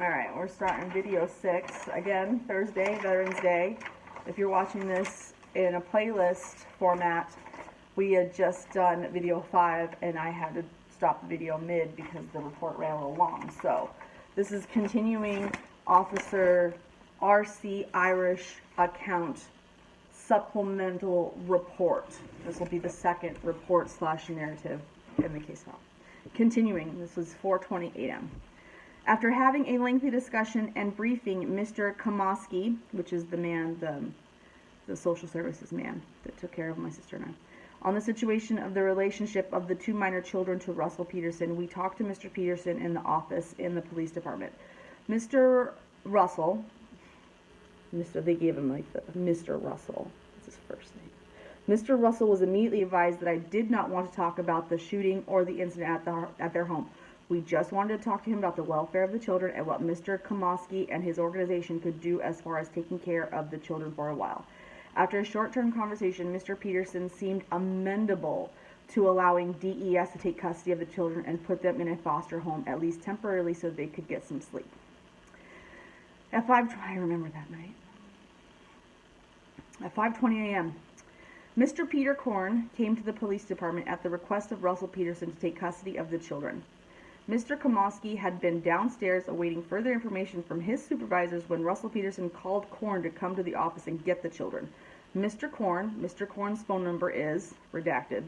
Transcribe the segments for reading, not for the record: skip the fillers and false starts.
Alright, we're starting video 6. Again, Thursday, Veterans Day. If you're watching this in a playlist format, we had just done video 5 and I had to stop the video mid because the report ran a little long. So, this is continuing Officer R.C. Irish account supplemental report. This will be the second report / narrative in the case file. Continuing, this was 4:20 a.m. After having a lengthy discussion and briefing Mr. Kamoski, which is the man, the social services man that took care of my sister and I, on the situation of the relationship of the 2 minor children to Russell Peterson, we talked to Mr. Peterson in the office in the police department. Mr. Russell, they gave him like the Mr. Russell, that's his first name. Mr. Russell was immediately advised that I did not want to talk about the shooting or the incident at their home. We just wanted to talk to him about the welfare of the children and what Mr. Kamoski and his organization could do as far as taking care of the children for a while. After a short-term conversation, Mr. Peterson seemed amenable to allowing DES to take custody of the children and put them in a foster home, at least temporarily, so they could get some sleep. I remember that night. At 5:20 a.m., Mr. Peter Korn came to the police department at the request of Russell Peterson to take custody of the children. Mr. Kamoski had been downstairs awaiting further information from his supervisors when Russell Peterson called Korn to come to the office and get the children. Mr. Korn's phone number is redacted.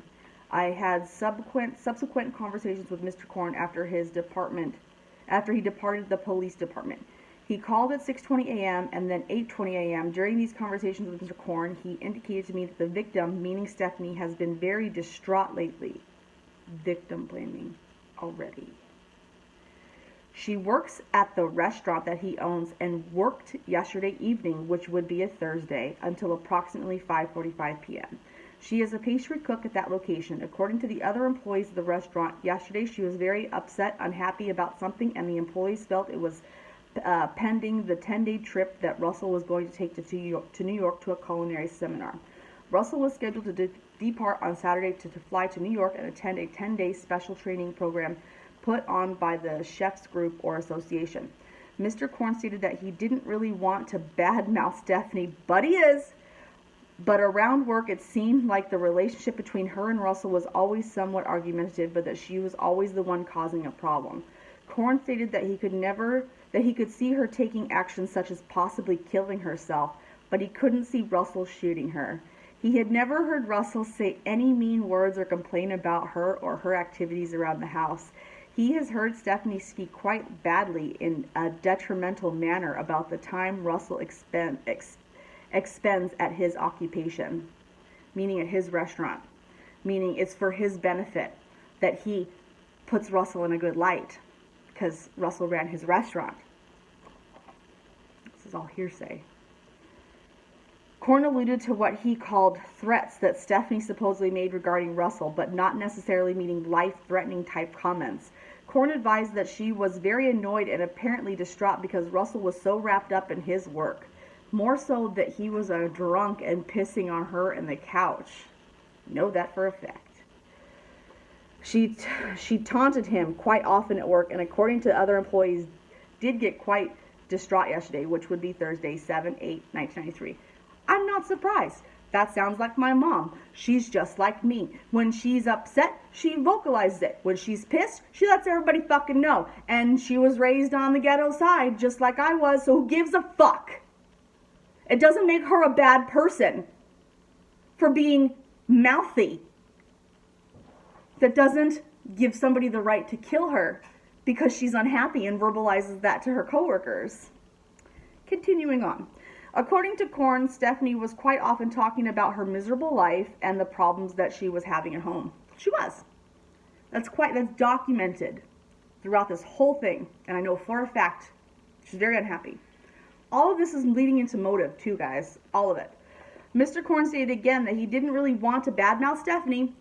I had subsequent conversations with Mr. Korn after he departed the police department. He called at 6:20 a.m. and then 8:20 a.m. During these conversations with Mr. Korn, he indicated to me that the victim, meaning Stephanie, has been very distraught lately. Victim blaming already. She works at the restaurant that he owns and worked yesterday evening, which would be a Thursday, until approximately 5:45 p.m. She is a pastry cook at that location. According to the other employees of the restaurant, yesterday she was very upset, unhappy about something, and the employees felt it was pending the 10-day trip that Russell was going to take to New York to a culinary seminar. Russell was scheduled to depart on Saturday to fly to New York and attend a 10-day special training program put on by the Chefs Group or Association. Mr. Korn stated that he didn't really want to badmouth Stephanie, but he is. But around work, it seemed like the relationship between her and Russell was always somewhat argumentative, but that she was always the one causing a problem. Korn stated that he could see her taking actions such as possibly killing herself, but he couldn't see Russell shooting her. He had never heard Russell say any mean words or complain about her or her activities around the house. He has heard Stephanie speak quite badly in a detrimental manner about the time Russell expends at his occupation, meaning at his restaurant, meaning it's for his benefit that he puts Russell in a good light because Russell ran his restaurant. This is all hearsay. Korn alluded to what he called threats that Stephanie supposedly made regarding Russell, but not necessarily meaning life-threatening type comments. Korn advised that she was very annoyed and apparently distraught because Russell was so wrapped up in his work. More so that he was a drunk and pissing on her in the couch. Know that for a fact. She taunted him quite often at work, and according to other employees, did get quite distraught yesterday, which would be Thursday, 7/8/1993. I'm not surprised. That sounds like my mom. She's just like me. When she's upset, she vocalizes it. When she's pissed, she lets everybody fucking know. And she was raised on the ghetto side, just like I was, so who gives a fuck? It doesn't make her a bad person for being mouthy. That doesn't give somebody the right to kill her because she's unhappy and verbalizes that to her coworkers. Continuing on. According to Korn, Stephanie was quite often talking about her miserable life and the problems that she was having at home. She was. That's documented throughout this whole thing, and I know for a fact she's very unhappy. All of this is leading into motive too, guys. All of it. Mr. Korn stated again that he didn't really want to badmouth Stephanie.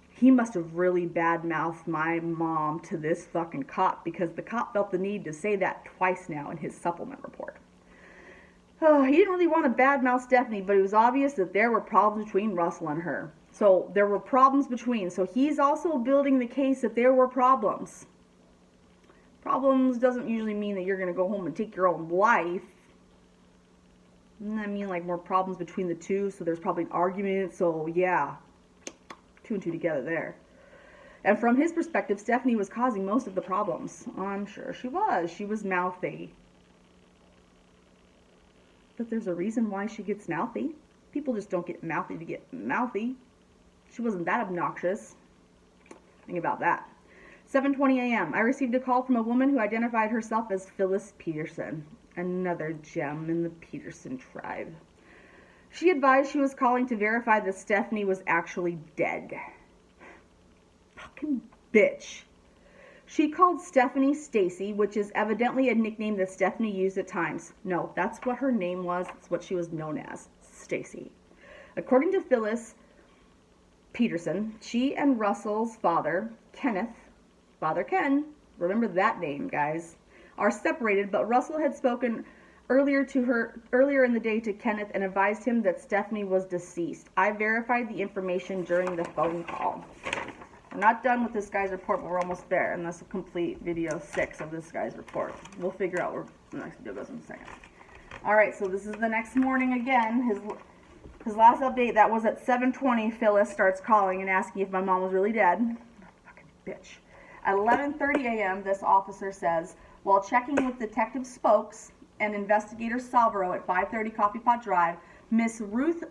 He must have really badmouthed my mom to this fucking cop because the cop felt the need to say that twice now in his supplement report. He didn't really want to badmouth Stephanie, but it was obvious that there were problems between Russell and her. So there were problems between. So he's also building the case that there were problems. Problems doesn't usually mean that you're going to go home and take your own life. I mean, like, more problems between the two, so there's probably an argument, so yeah, 2 and 2 together there. And from his perspective, Stephanie was causing most of the problems. I'm sure she was. She was mouthy. But there's a reason why she gets mouthy. People just don't get mouthy to get mouthy. She wasn't that obnoxious. Think about that. 7:20 a.m. I received a call from a woman who identified herself as Phyllis Peterson, another gem in the Peterson tribe. She advised she was calling to verify that Stephanie was actually dead. Fucking bitch. She called Stephanie Stacy, which is evidently a nickname that Stephanie used at times. No, that's what her name was. That's what she was known as, Stacy. According to Phyllis Peterson, she and Russell's father, Kenneth, Father Ken, remember that name, guys, are separated, but Russell had spoken earlier in the day to Kenneth and advised him that Stephanie was deceased. I verified the information during the phone call. We're not done with this guy's report, but we're almost there, and that's a complete video 6 of this guy's report. We'll figure out where the next video goes in a second. Alright, so this is the next morning again. His last update, that was at 7:20, Phyllis starts calling and asking if my mom was really dead. Fucking bitch. At 11:30 a.m., this officer says, while checking with Detective Spokes and Investigator Salvaro at 530 Coffee Pot Drive, Miss Ruth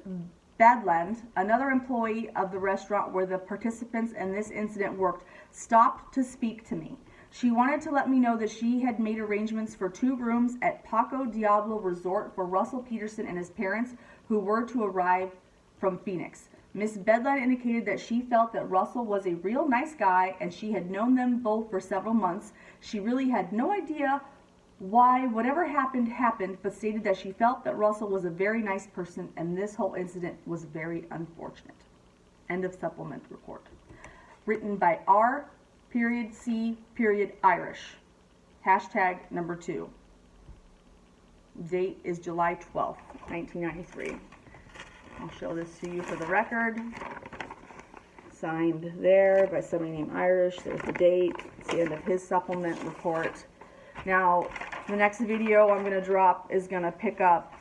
Bedland, another employee of the restaurant where the participants in this incident worked, stopped to speak to me. She wanted to let me know that she had made arrangements for 2 rooms at Paco Diablo Resort for Russell Peterson and his parents, who were to arrive from Phoenix. Miss Bedland indicated that she felt that Russell was a real nice guy and she had known them both for several months. She really had no idea why whatever happened, but stated that she felt that Russell was a very nice person and this whole incident was very unfortunate. End of supplement report. Written by R.C.Irish. Hashtag number 2. Date is July 12th, 1993. I'll show this to you for the record. Signed there by somebody named Irish. There's the date. It's the end of his supplement report. Now, the next video I'm going to drop is going to pick up.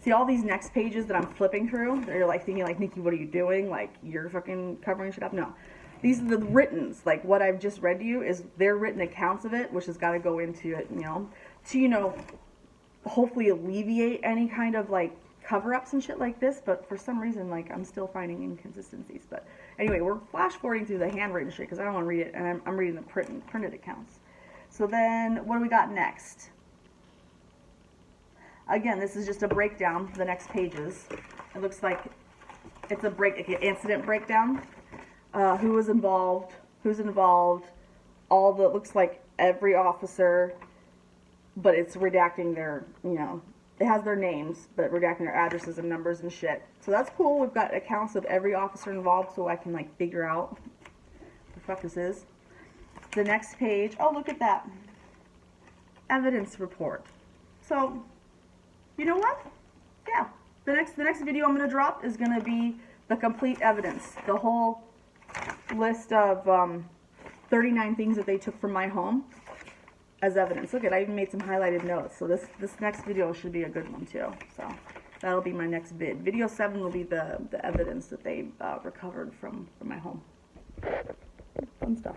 See all these next pages that I'm flipping through? They're like thinking, like, Nikki, what are you doing? Like, you're fucking covering shit up? No. These are the writtens. Like, what I've just read to you is their written accounts of it, which has got to go into it, to, hopefully alleviate any kind of, like, cover-ups and shit like this. But for some reason, like, I'm still finding inconsistencies. But anyway, we're flash-forwarding through the handwritten shit because I don't want to read it, and I'm reading the printed accounts. So then, what do we got next? Again, this is just a breakdown for the next pages. It looks like it's an incident breakdown. Who was involved, who's involved, all the, looks like every officer, but it's redacting their, it has their names, but redacting their addresses and numbers and shit. So that's cool. We've got accounts of every officer involved so I can, like, figure out what the fuck this is. The next page, oh, look at that. Evidence report. So, you know what? Yeah. The next video I'm going to drop is going to be the complete evidence. The whole list of 39 things that they took from my home as evidence. Look at, I even made some highlighted notes. So this next video should be a good one too. So that'll be my next vid. Video 7 will be the evidence that they recovered from my home. Fun stuff.